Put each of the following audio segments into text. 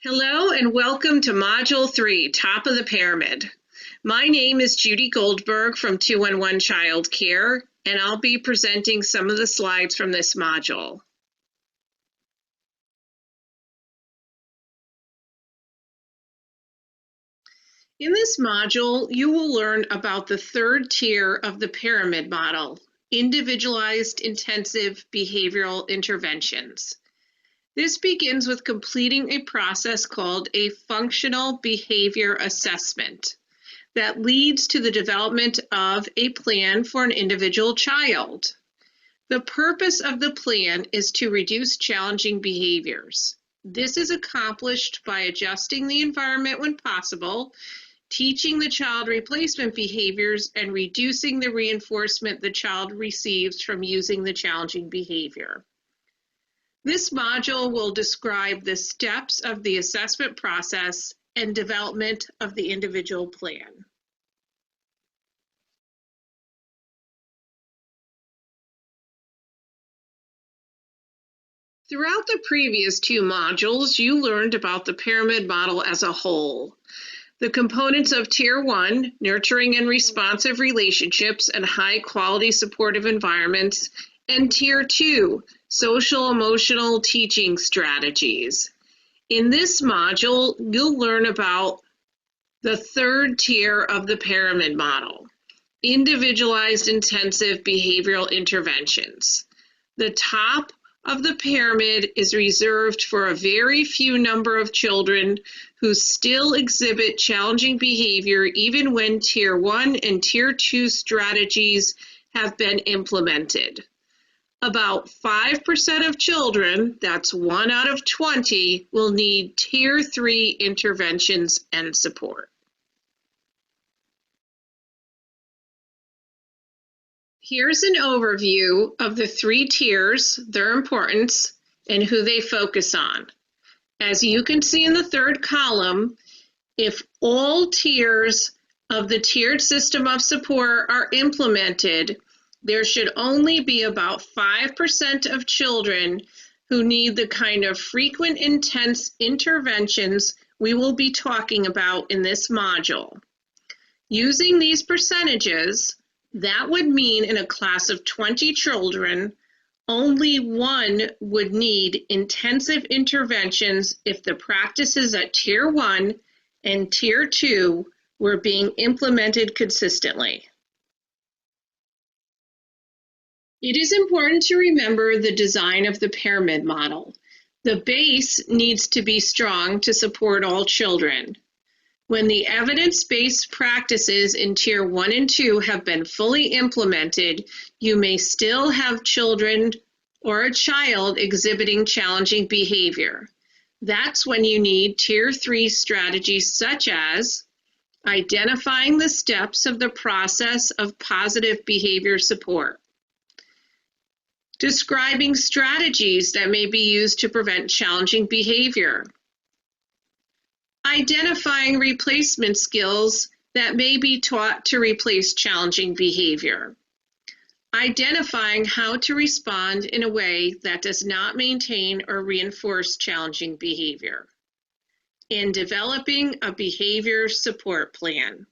Hello and welcome to Module 3, Top of the Pyramid. My name is Judy Goldberg from 211 Child Care, and I'll be presenting some of the slides from this module. In this module, you will learn about the third tier of the pyramid model, Individualized Intensive Behavioral Interventions. This begins with completing a process called a functional behavior assessment that leads to the development of a plan for an individual child. The purpose of the plan is to reduce challenging behaviors. This is accomplished by adjusting the environment when possible, teaching the child replacement behaviors, and reducing the reinforcement the child receives from using the challenging behavior. This module will describe the steps of the assessment process and development of the individual plan. Throughout the previous two modules, you learned about the pyramid model as a whole. The components of Tier 1, nurturing and responsive relationships and high-quality supportive environments, and Tier 2, social-emotional teaching strategies. In this module, you'll learn about the third tier of the pyramid model, individualized intensive behavioral interventions. The top of the pyramid is reserved for a very few number of children who still exhibit challenging behavior even when Tier 1 and Tier 2 strategies have been implemented. About 5% of children, that's 1 out of 20, will need Tier 3 interventions and support. Here's an overview of the three tiers, their importance, and who they focus on. As you can see in the third column, if all tiers of the tiered system of support are implemented, there should only be about 5% of children who need the kind of frequent, intense interventions we will be talking about in this module. Using these percentages, that would mean in a class of 20 children, only 1 would need intensive interventions if the practices at Tier 1 and Tier 2 were being implemented consistently. It is important to remember the design of the pyramid model. The base needs to be strong to support all children. When the evidence-based practices in Tier 1 and 2 have been fully implemented, you may still have children or a child exhibiting challenging behavior. That's when you need Tier 3 strategies such as identifying the steps of the process of positive behavior support, describing strategies that may be used to prevent challenging behavior, identifying replacement skills that may be taught to replace challenging behavior, identifying how to respond in a way that does not maintain or reinforce challenging behavior, and developing a behavior support plan.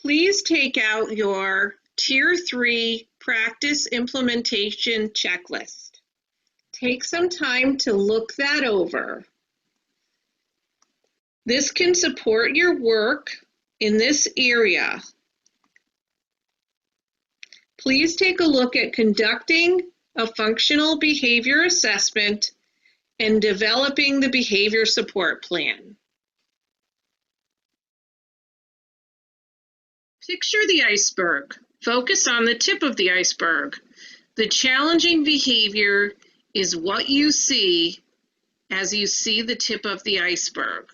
Please take out your Tier 3 practice implementation checklist. Take some time to look that over. This can support your work in this area. Please take a look at conducting a functional behavior assessment and developing the behavior support plan. Picture the iceberg. Focus on the tip of the iceberg. The challenging behavior is what you see as you see the tip of the iceberg.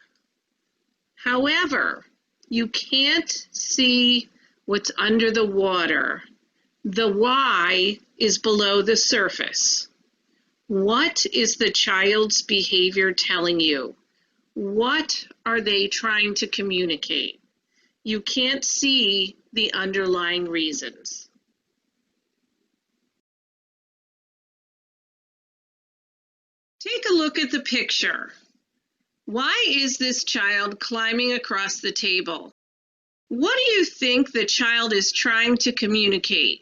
However, you can't see what's under the water. The why is below the surface. What is the child's behavior telling you? What are they trying to communicate? You can't see the underlying reasons. Take a look at the picture. Why is this child climbing across the table? What do you think the child is trying to communicate?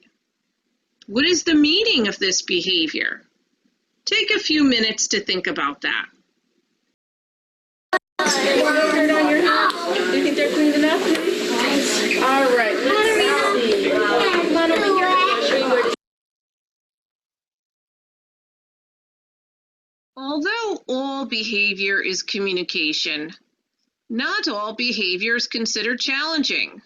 What is the meaning of this behavior? Take a few minutes to think about that. Turn on your hat. Do you think they're clean enough? All right, let's see. Come on over here. I'll show you where to. Although all behavior is communication, not all behavior is considered challenging.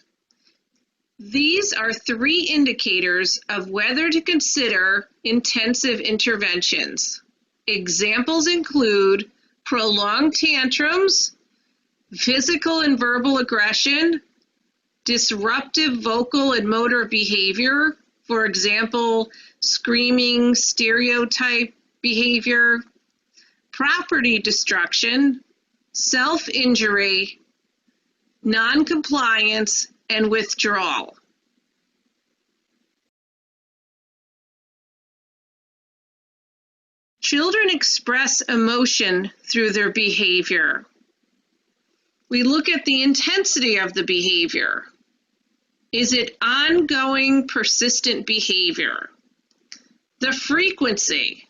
These are 3 indicators of whether to consider intensive interventions. Examples include prolonged tantrums, physical and verbal aggression, disruptive vocal and motor behavior, for example, screaming, stereotype behavior, property destruction, self-injury, non-compliance, and withdrawal. Children express emotion through their behavior. We look at the intensity of the behavior. Is it ongoing, persistent behavior? The frequency.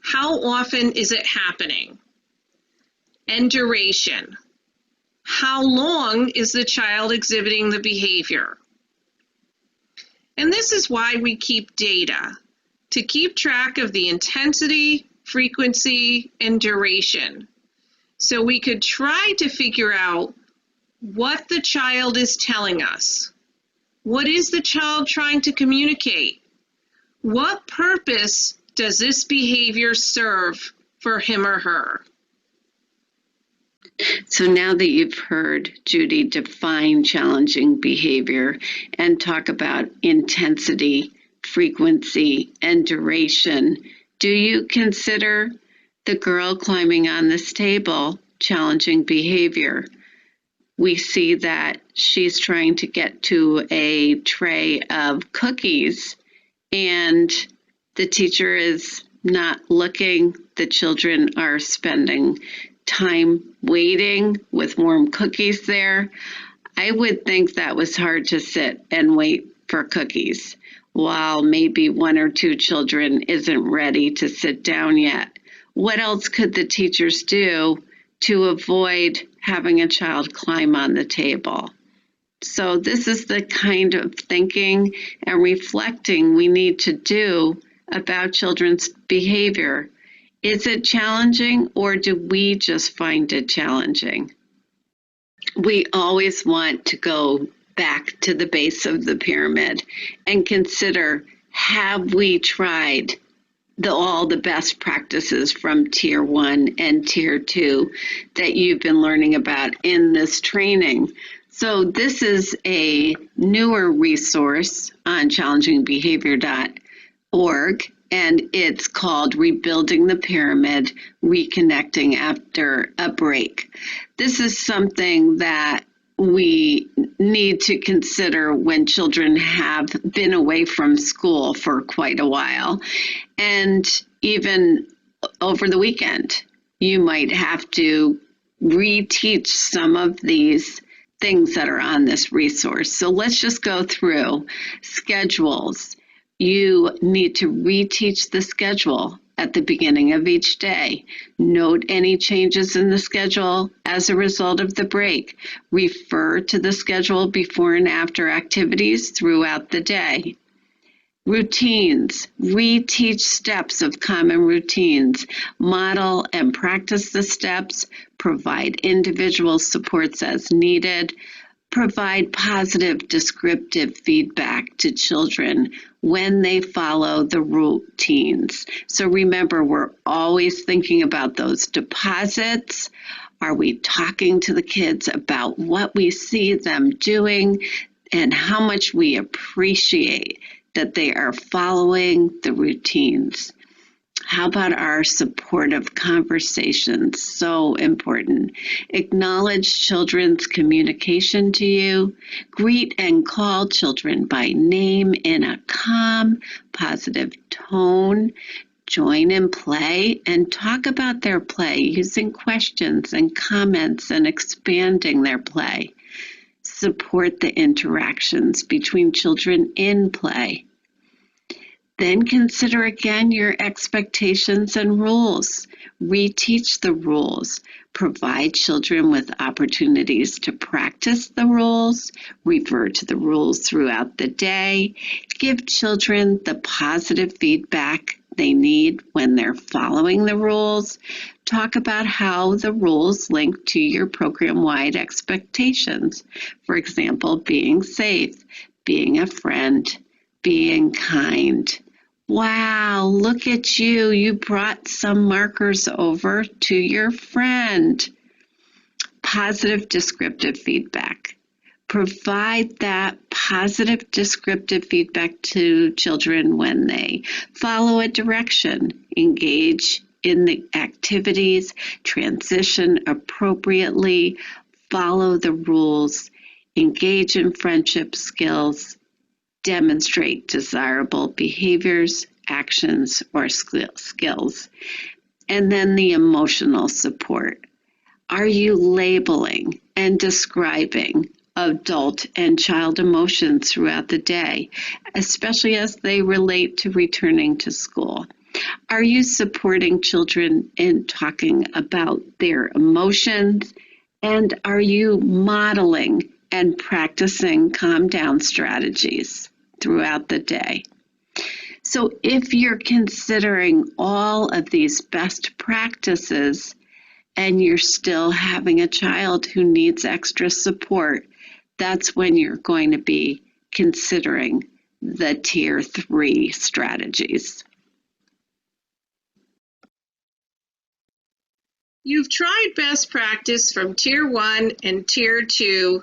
How often is it happening? And duration. How long is the child exhibiting the behavior? And this is why we keep data, to keep track of the intensity, frequency, and duration. So we could try to figure out what the child is telling us. What is the child trying to communicate? What purpose does this behavior serve for him or her? So now that you've heard Judy define challenging behavior and talk about intensity, frequency, and duration, do you consider the girl climbing on this table challenging behavior? We see that she's trying to get to a tray of cookies and the teacher is not looking. The children are spending time waiting with warm cookies there. I would think that was hard to sit and wait for cookies while maybe 1 or 2 children isn't ready to sit down yet. What else could the teachers do to avoid having a child climb on the table? So this is the kind of thinking and reflecting we need to do about children's behavior. Is it challenging or do we just find it challenging? We always want to go back to the base of the pyramid and consider, have we tried all the best practices from Tier 1 and Tier 2 that you've been learning about in this training? So this is a newer resource on challengingbehavior.org. And it's called Rebuilding the Pyramid, Reconnecting After a Break. This is something that we need to consider when children have been away from school for quite a while. And even over the weekend, you might have to reteach some of these things that are on this resource. So let's just go through schedules. You need to reteach the schedule at the beginning of each day. Note any changes in the schedule as a result of the break. Refer to the schedule before and after activities throughout the day. Routines. Reteach steps of common routines. Model and practice the steps. Provide individual supports as needed. Provide positive descriptive feedback to children when they follow the routines. So remember, we're always thinking about those deposits. Are we talking to the kids about what we see them doing and how much we appreciate that they are following the routines? How about our supportive conversations? So important. Acknowledge children's communication to you. Greet and call children by name in a calm, positive tone. join in play and talk about their play using questions and comments and expanding their play. Support the interactions between children in play. Then consider again your expectations and rules. Reteach the rules. Provide children with opportunities to practice the rules. Refer to the rules throughout the day. Give children the positive feedback they need when they're following the rules. Talk about how the rules link to your program-wide expectations. For example, being safe, being a friend, being kind. Wow, look at you. You brought some markers over to your friend. Positive descriptive feedback. Provide that positive descriptive feedback to children when they follow a direction, engage in the activities, transition appropriately, follow the rules, engage in friendship skills, demonstrate desirable behaviors, actions, or skills. And then the emotional support. Are you labeling and describing adult and child emotions throughout the day, especially as they relate to returning to school? Are you supporting children in talking about their emotions? And are you modeling and practicing calm down strategies throughout the day? So if you're considering all of these best practices and you're still having a child who needs extra support, that's when you're going to be considering the Tier 3 strategies. You've tried best practice from Tier 1 and Tier 2,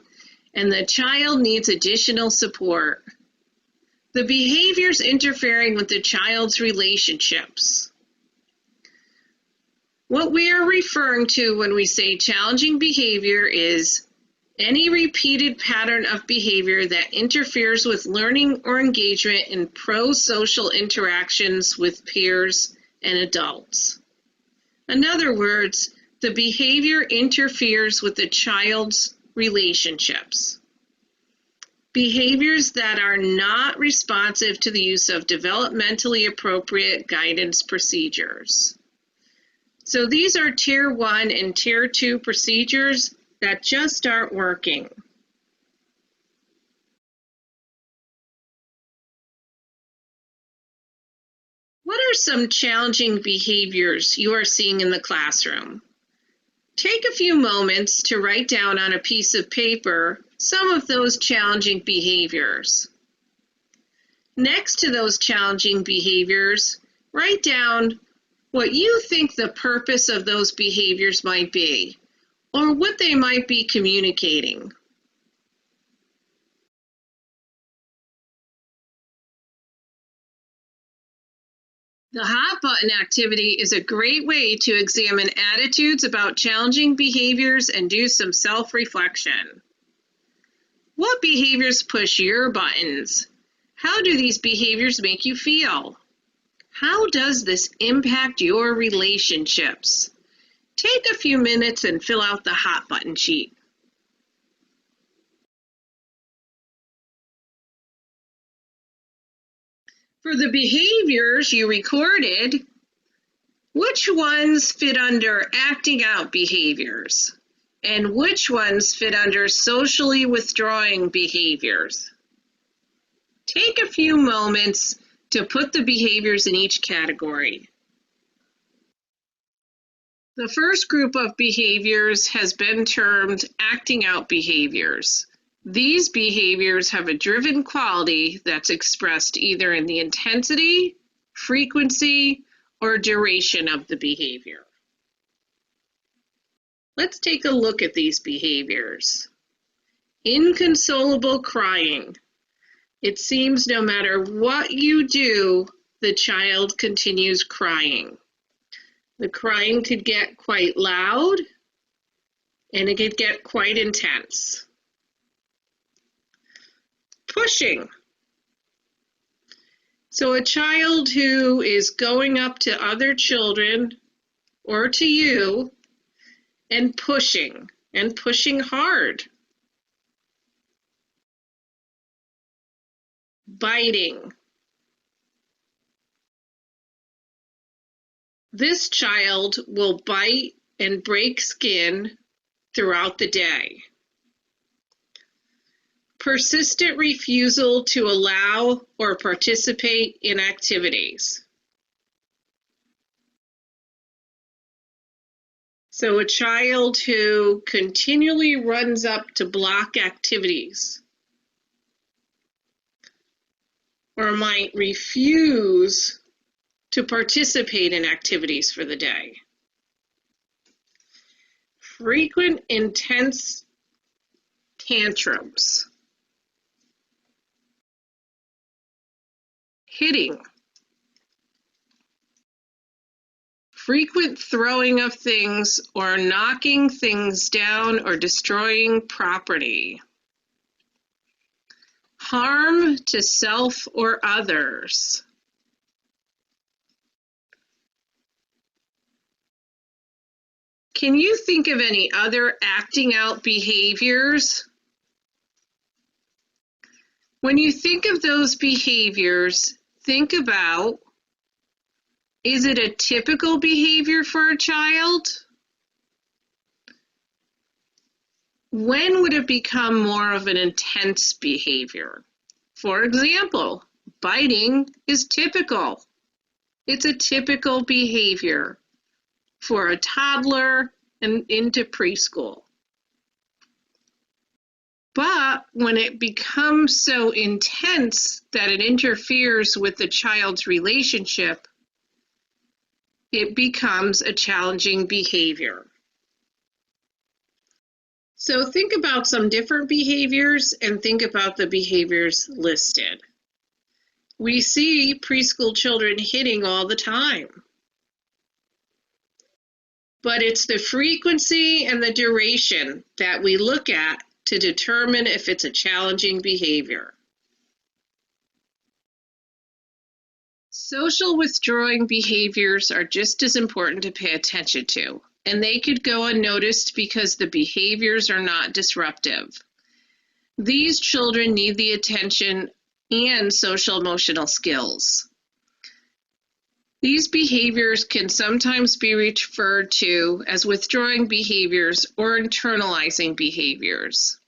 and the child needs additional support. The behaviors interfering with the child's relationships. What we are referring to when we say challenging behavior is any repeated pattern of behavior that interferes with learning or engagement in pro-social interactions with peers and adults. In other words, the behavior interferes with the child's relationships. Behaviors that are not responsive to the use of developmentally appropriate guidance procedures. So these are Tier 1 and Tier 2 procedures that just aren't working. What are some challenging behaviors you are seeing in the classroom? Take a few moments to write down on a piece of paper some of those challenging behaviors. Next to those challenging behaviors, write down what you think the purpose of those behaviors might be, or what they might be communicating. The hot button activity is a great way to examine attitudes about challenging behaviors and do some self-reflection. What behaviors push your buttons? How do these behaviors make you feel? How does this impact your relationships? Take a few minutes and fill out the hot button sheet. For the behaviors you recorded, which ones fit under acting out behaviors? And which ones fit under socially withdrawing behaviors? Take a few moments to put the behaviors in each category. The first group of behaviors has been termed acting out behaviors. These behaviors have a driven quality that's expressed either in the intensity, frequency, or duration of the behavior. Let's take a look at these behaviors. Inconsolable crying. It seems no matter what you do, the child continues crying. The crying could get quite loud, and it could get quite intense. Pushing. So a child who is going up to other children or to you and pushing hard, biting. This child will bite and break skin throughout the day. Persistent refusal to allow or participate in activities. So a child who continually runs up to block activities or might refuse to participate in activities for the day. Frequent, intense tantrums. Hitting. Frequent throwing of things or knocking things down or destroying property. Harm to self or others. Can you think of any other acting out behaviors? When you think of those behaviors, think about, is it a typical behavior for a child? When would it become more of an intense behavior? For example, biting is typical. It's a typical behavior for a toddler and into preschool. But when it becomes so intense that it interferes with the child's relationship, it becomes a challenging behavior. So think about some different behaviors and think about the behaviors listed. We see preschool children hitting all the time. But it's the frequency and the duration that we look at to determine if it's a challenging behavior. Social withdrawing behaviors are just as important to pay attention to, and they could go unnoticed because the behaviors are not disruptive. These children need the attention and social emotional skills. These behaviors can sometimes be referred to as withdrawing behaviors or internalizing behaviors.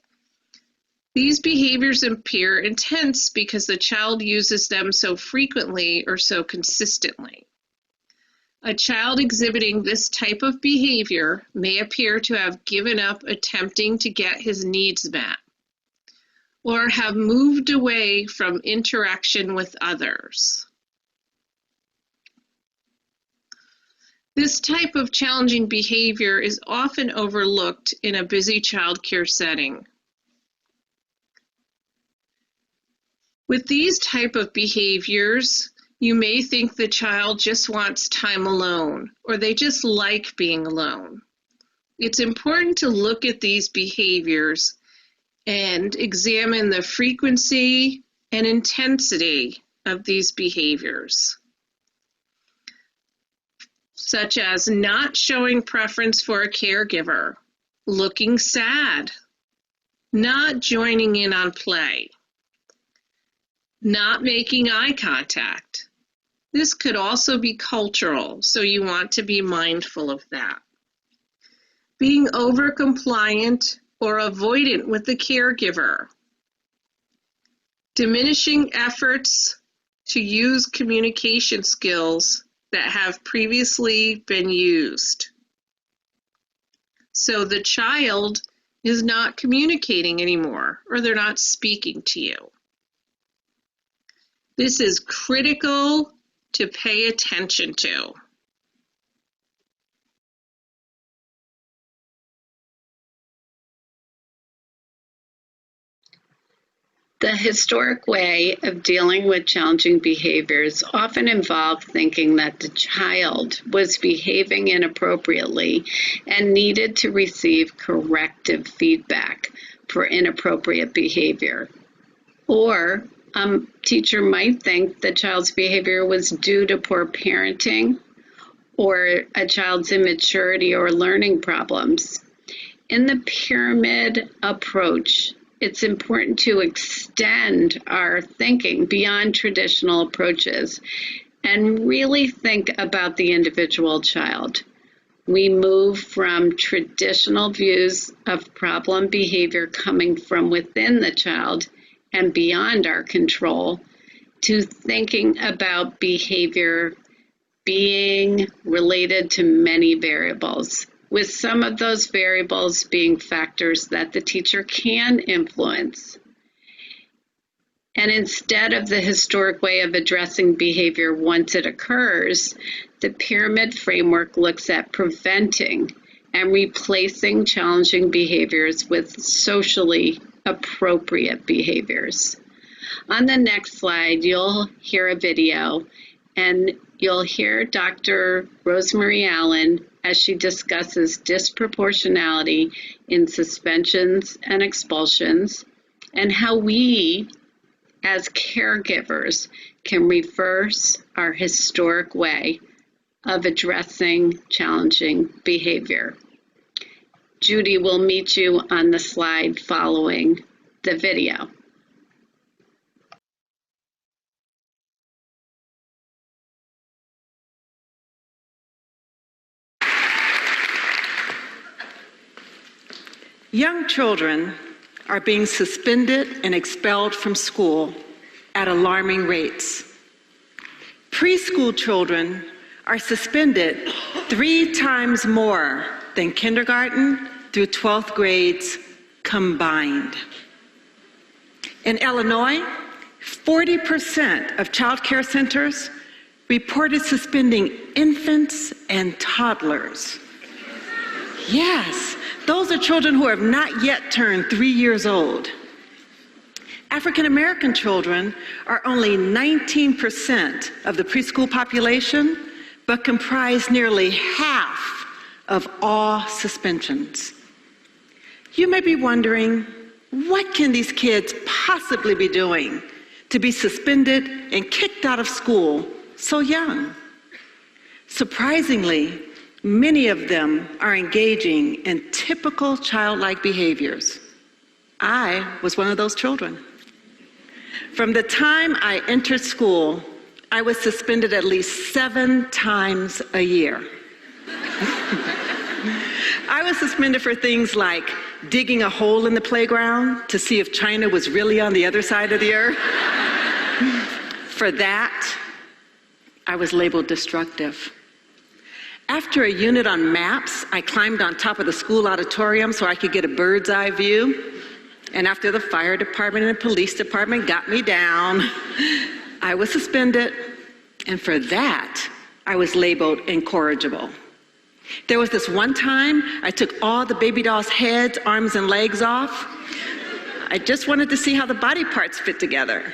These behaviors appear intense because the child uses them so frequently or so consistently. A child exhibiting this type of behavior may appear to have given up attempting to get his needs met, or have moved away from interaction with others. This type of challenging behavior is often overlooked in a busy childcare setting. With these type of behaviors, you may think the child just wants time alone, or they just like being alone. It's important to look at these behaviors and examine the frequency and intensity of these behaviors, such as not showing preference for a caregiver, looking sad, not joining in on play, not making eye contact. This could also be cultural, so you want to be mindful of that. Being over-compliant or avoidant with the caregiver. Diminishing efforts to use communication skills that have previously been used. So the child is not communicating anymore, or they're not speaking to you. This is critical to pay attention to. The historic way of dealing with challenging behaviors often involved thinking that the child was behaving inappropriately and needed to receive corrective feedback for inappropriate behavior, or Teacher might think the child's behavior was due to poor parenting or a child's immaturity or learning problems. In the pyramid approach, it's important to extend our thinking beyond traditional approaches and really think about the individual child. We move from traditional views of problem behavior coming from within the child and beyond our control to thinking about behavior being related to many variables, with some of those variables being factors that the teacher can influence. And instead of the historic way of addressing behavior once it occurs, the pyramid framework looks at preventing and replacing challenging behaviors with socially appropriate behaviors. On the next slide, you'll hear a video, and you'll hear Dr. Rosemary Allen as she discusses disproportionality in suspensions and expulsions, and how we, as caregivers, can reverse our historic way of addressing challenging behavior. Judy will meet you on the slide following the video. Young children are being suspended and expelled from school at alarming rates. Preschool children are suspended 3 times more than kindergarten through 12th grades combined. In Illinois, 40% of child care centers reported suspending infants and toddlers. Yes, those are children who have not yet turned 3 years old. African American children are only 19% of the preschool population, but comprise nearly half of all suspensions. You may be wondering, what can these kids possibly be doing to be suspended and kicked out of school so young? Surprisingly, many of them are engaging in typical childlike behaviors. I was one of those children. From the time I entered school, I was suspended at least 7 times a year. I was suspended for things like digging a hole in the playground to see if China was really on the other side of the earth. For that, I was labeled destructive. After a unit on maps, I climbed on top of the school auditorium so I could get a bird's eye view. And after the fire department and the police department got me down, I was suspended. And for that, I was labeled incorrigible. There was this one time I took all the baby dolls' heads, arms, and legs off. I just wanted to see how the body parts fit together.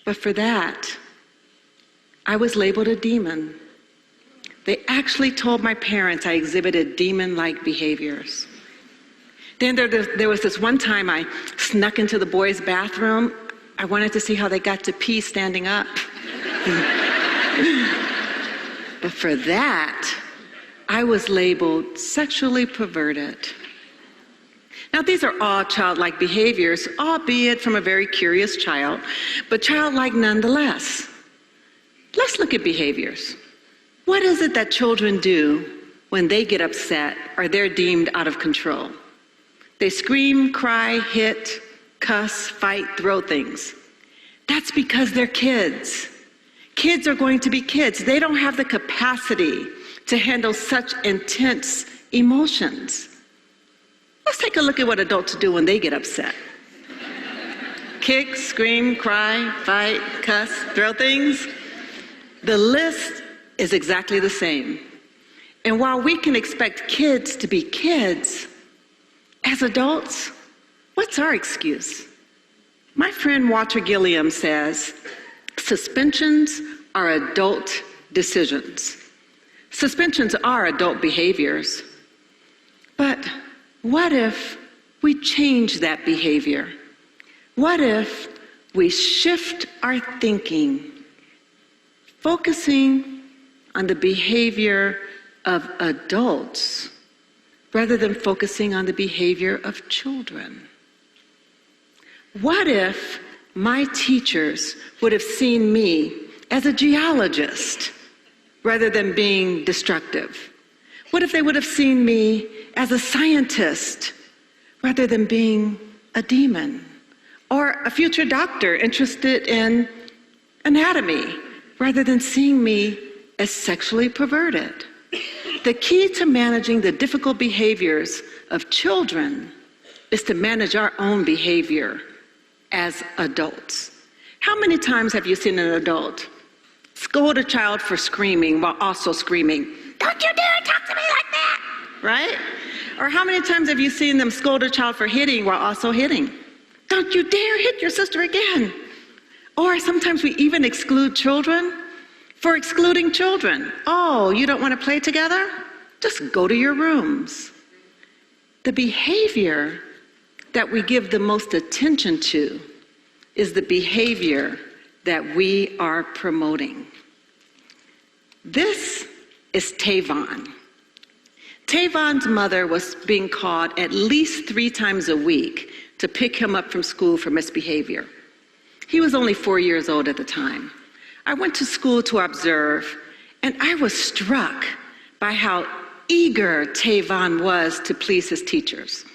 But for that, I was labeled a demon. They actually told my parents I exhibited demon-like behaviors. Then there was this one time I snuck into the boys' bathroom. I wanted to see how they got to pee standing up. But for that, I was labeled sexually perverted. Now, these are all childlike behaviors, albeit from a very curious child, but childlike nonetheless. Let's look at behaviors. What is it that children do when they get upset or they're deemed out of control? They scream, cry, hit, cuss, fight, throw things. That's because they're kids. Kids are going to be kids. They don't have the capacity to handle such intense emotions. Let's take a look at what adults do when they get upset. Kick, scream, cry, fight, cuss, throw things. The list is exactly the same. And while we can expect kids to be kids, as adults, what's our excuse? My friend Walter Gilliam says, suspensions are adult decisions. Suspensions are adult behaviors. But what if we change that behavior? What if we shift our thinking, focusing on the behavior of adults rather than focusing on the behavior of children? What if my teachers would have seen me as a geologist rather than being destructive? What if they would have seen me as a scientist rather than being a demon? Or a future doctor interested in anatomy rather than seeing me as sexually perverted? The key to managing the difficult behaviors of children is to manage our own behavior as adults. How many times have you seen an adult scold a child for screaming while also screaming, "Don't you dare talk to me like that," right? Or how many times have you seen them scold a child for hitting while also hitting? "Don't you dare hit your sister again." Or sometimes we even exclude children for excluding children. "Oh, you don't want to play together? Just go to your rooms." The behavior that we give the most attention to is the behavior that we are promoting. This is Tavon. Tavon's mother was being called at least 3 times a week to pick him up from school for misbehavior. He was only 4 years old at the time. I went to school to observe, and I was struck by how eager Tavon was to please his teachers.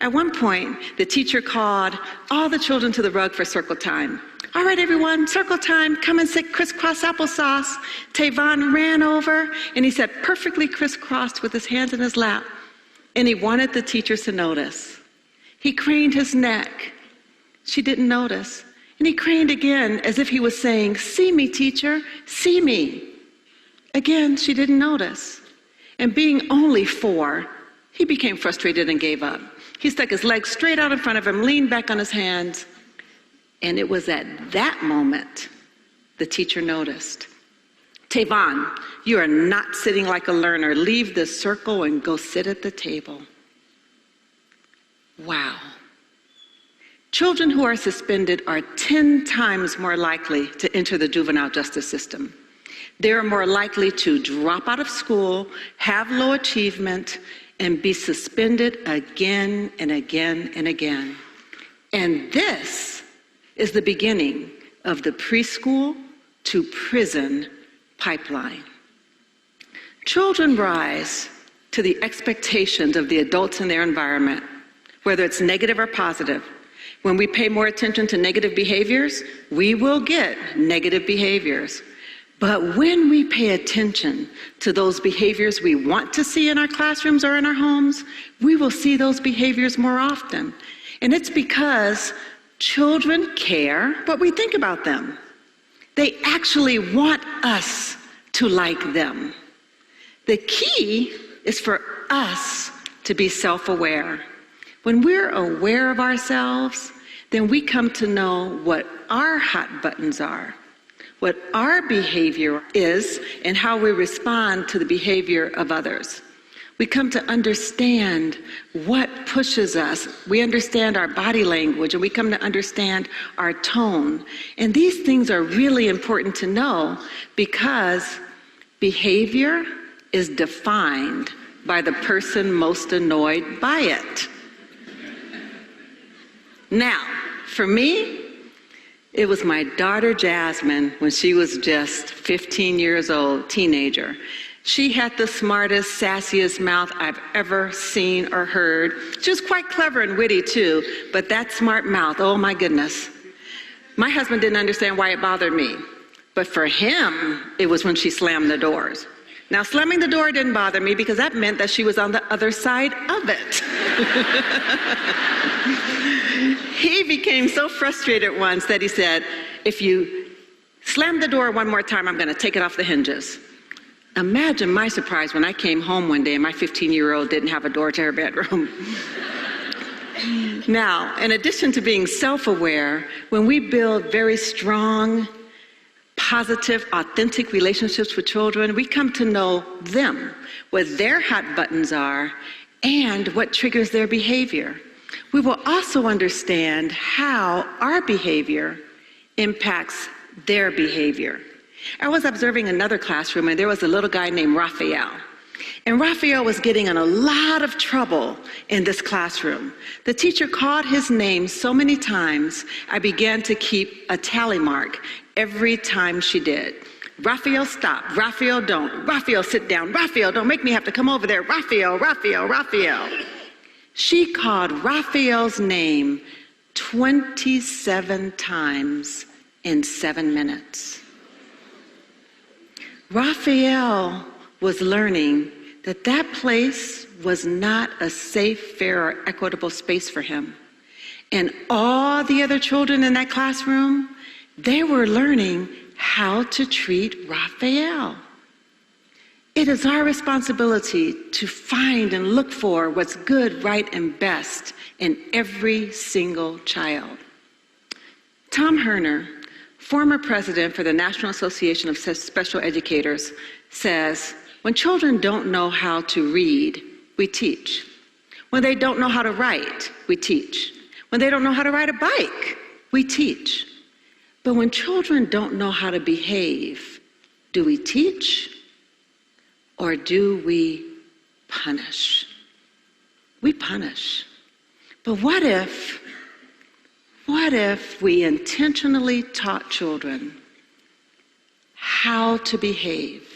At one point, the teacher called all the children to the rug for circle time. "All right, everyone, circle time, come and sit crisscross applesauce." Tavon ran over, and he sat perfectly crisscrossed with his hands in his lap, and he wanted the teachers to notice. He craned his neck. She didn't notice. And he craned again as if he was saying, "See me, teacher, see me." Again, she didn't notice. And being only 4, he became frustrated and gave up. He stuck his legs straight out in front of him, leaned back on his hands. And it was at that moment the teacher noticed. "Tavon, you are not sitting like a learner. Leave the circle and go sit at the table." Wow. Children who are suspended are 10 times more likely to enter the juvenile justice system. They are more likely to drop out of school, have low achievement, and be suspended again and again and again. And this is the beginning of the preschool to prison pipeline. Children rise to the expectations of the adults in their environment, whether it's negative or positive. When we pay more attention to negative behaviors, we will get negative behaviors. But when we pay attention to those behaviors we want to see in our classrooms or in our homes, we will see those behaviors more often. And it's because children care what we think about them. They actually want us to like them. The key is for us to be self-aware. When we're aware of ourselves, then we come to know what our hot buttons are, what our behavior is, and how we respond to the behavior of others. We come to understand what pushes us. We understand our body language, and we come to understand our tone. And these things are really important to know because behavior is defined by the person most annoyed by it. Now, for me, it was my daughter Jasmine when she was just 15 years old, teenager. She had the smartest, sassiest mouth I've ever seen or heard. She was quite clever and witty too, but that smart mouth, oh my goodness. My husband didn't understand why it bothered me, but for him, it was when she slammed the doors. Now, slamming the door didn't bother me because that meant that she was on the other side of it. He became so frustrated once that he said, "If you slam the door one more time, I'm going to take it off the hinges." Imagine my surprise when I came home one day and my 15-year-old didn't have a door to her bedroom. Now, in addition to being self-aware, when we build very strong, positive, authentic relationships with children, we come to know them, what their hot buttons are, and what triggers their behavior. We will also understand how our behavior impacts their behavior. I was observing another classroom, and there was a little guy named Raphael. And Raphael was getting in a lot of trouble in this classroom. The teacher called his name so many times, I began to keep a tally mark every time she did. Raphael, stop. Raphael, don't. Raphael, sit down. Raphael, don't make me have to come over there. Raphael, Raphael, Raphael. She called Raphael's name 27 times in 7 minutes. Raphael was learning that that place was not a safe, fair, or equitable space for him. And all the other children in that classroom, they were learning how to treat Raphael. It is our responsibility to find and look for what's good, right, and best in every single child. Tom Herner, former president for the National Association of Special Educators, says, when children don't know how to read, we teach. When they don't know how to write, we teach. When they don't know how to ride a bike, we teach. But when children don't know how to behave, do we teach or do we punish? We punish. But what if we intentionally taught children how to behave?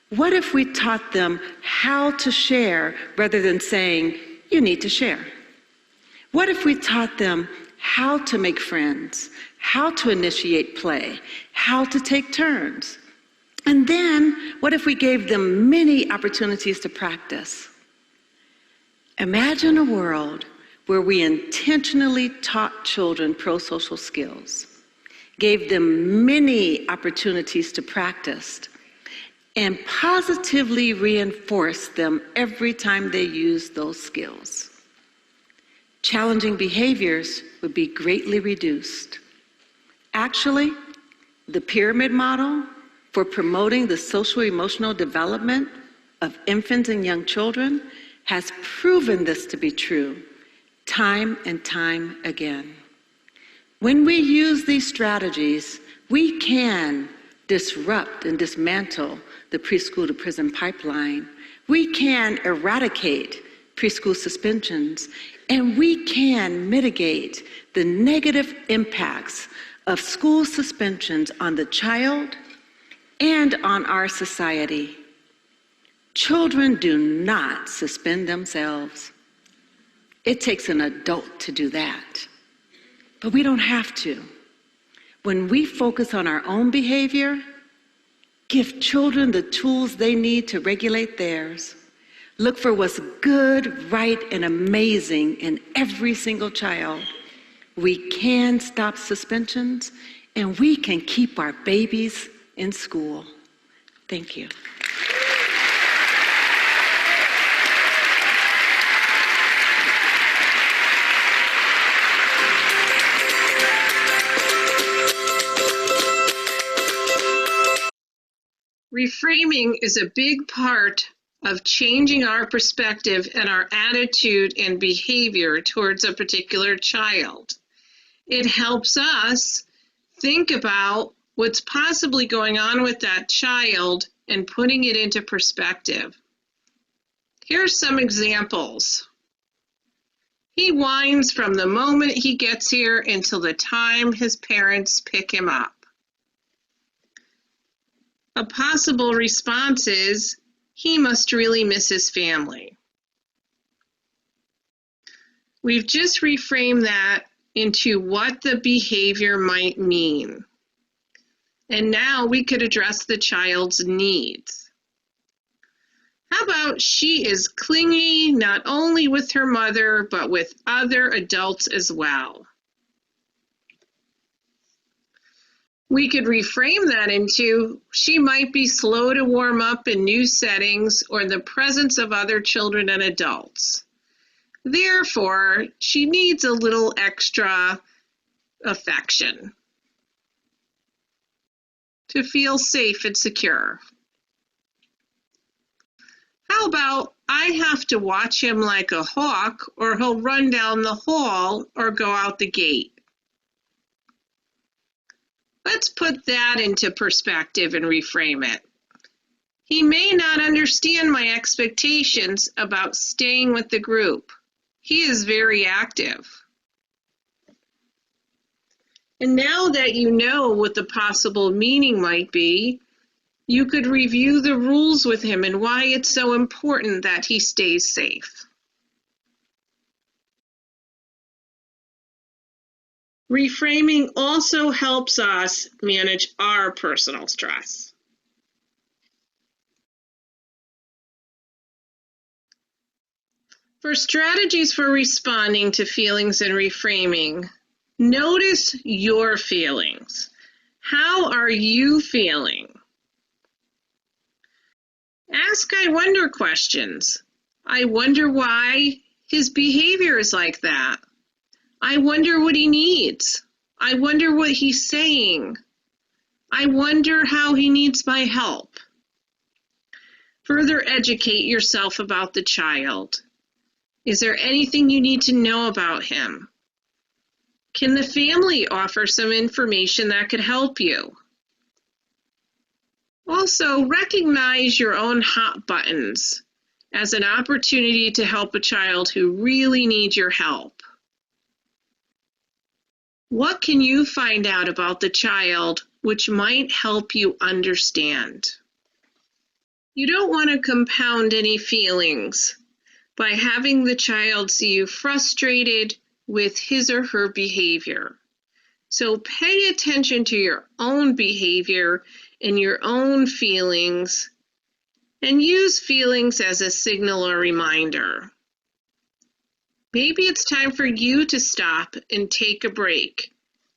What if we taught them how to share rather than saying, you need to share? What if we taught them how to make friends, how to initiate play, how to take turns? And then what if we gave them many opportunities to practice? Imagine a world where we intentionally taught children pro-social skills, gave them many opportunities to practice, and positively reinforced them every time they used those skills. Challenging behaviors would be greatly reduced. Actually, the pyramid model for promoting the social-emotional development of infants and young children has proven this to be true time and time again. When we use these strategies, we can disrupt and dismantle the preschool to prison pipeline. We can eradicate preschool suspensions, and we can mitigate the negative impacts of school suspensions on the child and on our society. Children do not suspend themselves. It takes an adult to do that, but we don't have to. When we focus on our own behavior, give children the tools they need to regulate theirs. Look for what's good, right, and amazing in every single child. We can stop suspensions, and we can keep our babies in school. Thank you. Reframing is a big part of changing our perspective and our attitude and behavior towards a particular child. It helps us think about what's possibly going on with that child and putting it into perspective. Here's some examples. He whines from the moment he gets here until the time his parents pick him up. A possible response is, he must really miss his family. We've just reframed that into what the behavior might mean. And now we could address the child's needs. How about she is clingy not only with her mother, but with other adults as well? We could reframe that into, she might be slow to warm up in new settings or in the presence of other children and adults. Therefore, she needs a little extra affection to feel safe and secure. How about, I have to watch him like a hawk or he'll run down the hall or go out the gate. Let's put that into perspective and reframe it. He may not understand my expectations about staying with the group. He is very active. And now that you know what the possible meaning might be, you could review the rules with him and why it's so important that he stays safe. Reframing also helps us manage our personal stress. For strategies for responding to feelings and reframing, notice your feelings. How are you feeling? Ask I wonder questions. I wonder why his behavior is like that. I wonder what he needs. I wonder what he's saying. I wonder how he needs my help. Further educate yourself about the child. Is there anything you need to know about him? Can the family offer some information that could help you? Also, recognize your own hot buttons as an opportunity to help a child who really needs your help. What can you find out about the child which might help you understand? You don't want to compound any feelings by having the child see you frustrated with his or her behavior. So pay attention to your own behavior and your own feelings, and use feelings as a signal or reminder. Maybe it's time for you to stop and take a break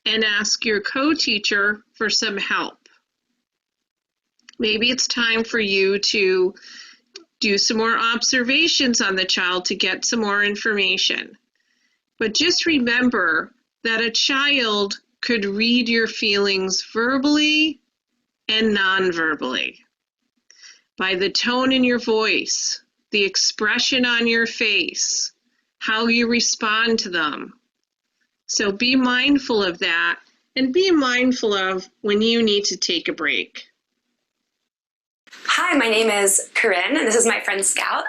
and ask your co-teacher for some help. Maybe it's time for you to do some more observations on the child to get some more information. But just remember that a child could read your feelings verbally and non-verbally. By the tone in your voice, the expression on your face, how you respond to them. So be mindful of that, and be mindful of when you need to take a break. Hi, my name is Corinne, and this is my friend Scout.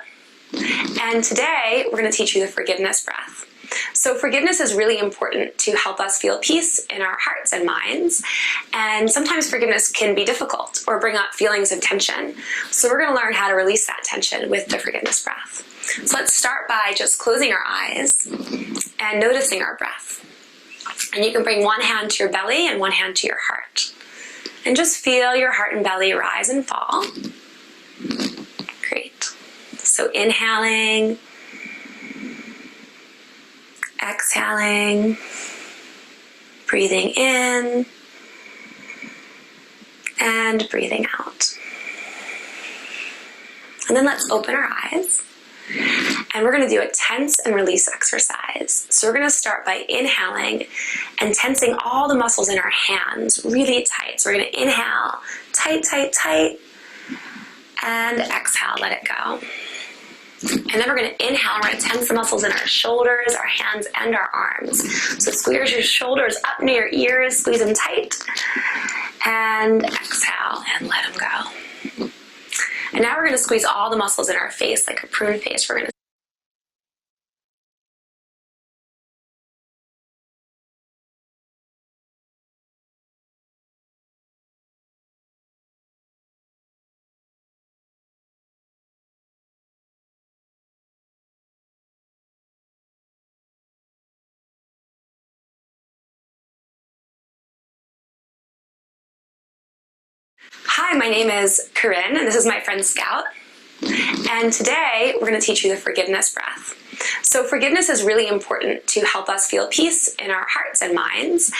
And today we're going to teach you the forgiveness breath. So forgiveness is really important to help us feel peace in our hearts and minds. And sometimes forgiveness can be difficult or bring up feelings of tension. So we're going to learn how to release that tension with the forgiveness breath. So let's start by just closing our eyes and noticing our breath. And you can bring one hand to your belly and one hand to your heart. And just feel your heart and belly rise and fall. Great. So inhaling, exhaling, breathing in, and breathing out. And then let's open our eyes. And we're going to do a tense and release exercise. So we're going to start by inhaling and tensing all the muscles in our hands really tight. So we're going to inhale, tight, tight, tight, and exhale, let it go. And then we're going to inhale, we're going to tense the muscles in our shoulders, our hands, and our arms. So squeeze your shoulders up near your ears, squeeze them tight, and exhale, and let them go. And now we're going to squeeze all the muscles in our face like a prune face. We're going to Hi, my name is Corinne, and this is my friend Scout. And today we're going to teach you the forgiveness breath. So forgiveness is really important to help us feel peace in our hearts and minds.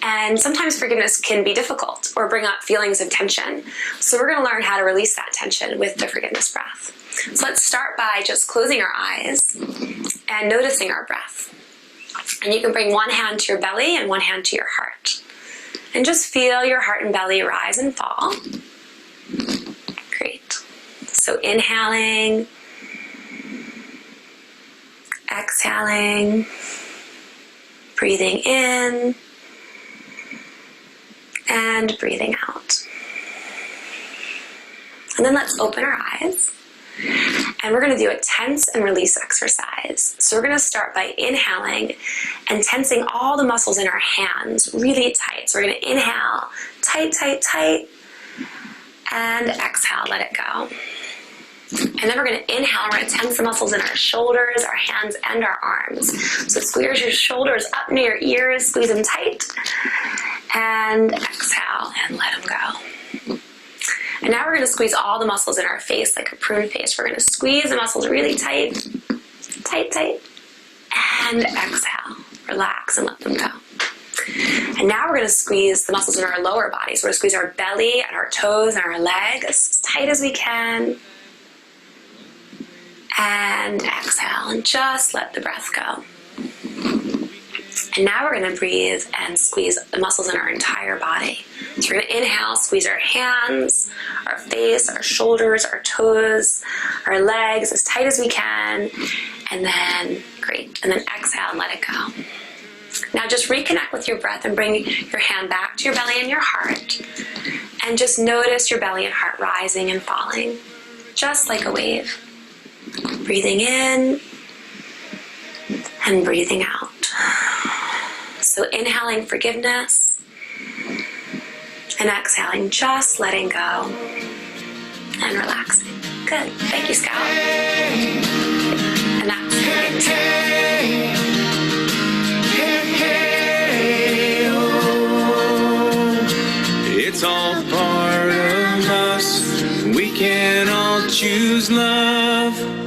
And sometimes forgiveness can be difficult or bring up feelings of tension. So we're going to learn how to release that tension with the forgiveness breath. So let's start by just closing our eyes and noticing our breath. And you can bring one hand to your belly and one hand to your heart. And just feel your heart and belly rise and fall. Great. So inhaling, exhaling, breathing in, And breathing out. And then let's open our eyes. And we're going to do a tense and release exercise. So we're going to start by inhaling and tensing all the muscles in our hands really tight. So we're going to inhale, tight, tight, tight. And exhale, let it go. And then we're going to inhale, we're going to tense the muscles in our shoulders, our hands, and our arms. So squeeze your shoulders up near your ears, squeeze them tight. And exhale, and let them go. And now we're going to squeeze all the muscles in our face like a prune face. We're going to squeeze the muscles really tight, tight, tight. And exhale, relax and let them go. And now we're going to squeeze the muscles in our lower body. So we're going to squeeze our belly and our toes and our legs as tight as we can. And exhale and just let the breath go. And now we're going to breathe and squeeze the muscles in our entire body. So we're going to inhale, squeeze our hands, our face, our shoulders, our toes, our legs as tight as we can. And then, great. And then exhale and let it go. Now just reconnect with your breath and bring your hand back to your belly and your heart. And just notice your belly and heart rising and falling, just like a wave. Breathing in and breathing out. So inhaling forgiveness and exhaling, just letting go and relaxing. Good. Thank you, Scout. And that's it. It's all part of us. We can all choose love.